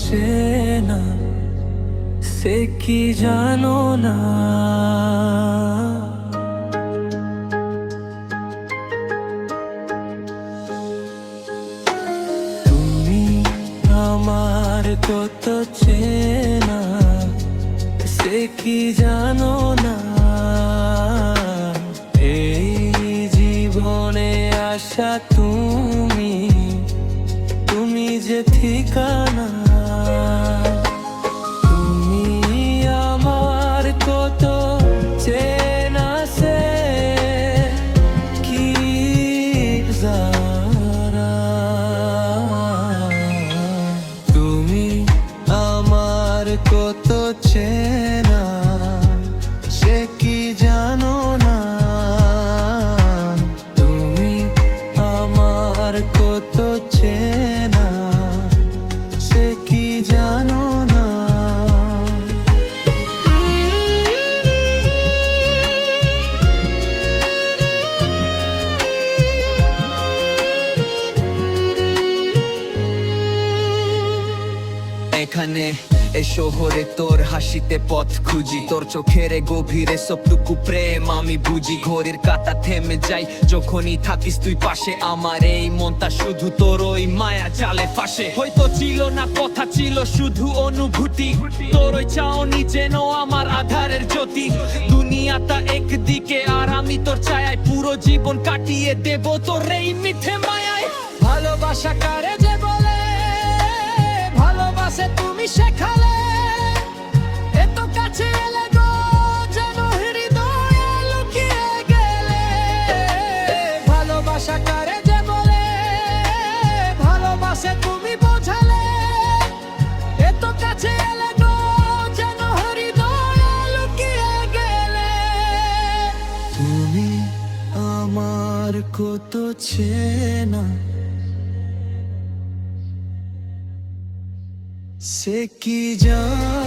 চেনা, সে কি জানো না। তুমি আমার কত চেনা, সে কি জানো না। এই জীবনে আসা তুমি, তুমি যে ঠিকানা। তুমি আমার কত চেনা, সে কি জানা। তুমি আমার কত চেনা, সে কি জানো না। তুমি আমার কত চেনা, সে কি জানো না। এখানে এ শহরে তোর হাসিতে পথ খুঁজি, তোর চোখের গভীরে সবটুকু প্রেম আমি বুঝি। ঘড়ির কাঁটা থেমে যাই যখনই থাকিস তুই পাশে, আমার এই মনটা শুধু তোর ওই মায়া জালে ফাঁসে। হয়তো ছিল না কথা, ছিল শুধু অনুভূতি, তোর ওই চাওনি যেন আমার আধারের জ্যোতি। দুনিয়াটা একদিকে আর আমি তোর ছায়ায়, পুরো জীবন কাটিয়ে দেব তোর এই মিথ্যে মায়ায়। ভালোবাসা কারে যে বলে, ভালোবাসে তুমি শেখালে, এত কাছে এলে গো যেন হৃদয়ে লুকিয়ে গেলে। ভালোবাসা কারে যে বলে, ভালোবাসে তুমি বোঝালে, এত কাছে এলে গো যেন হৃদয়ে লুকিয়ে গেলে। তুমি আমার কত চেনা, সে কি জানো।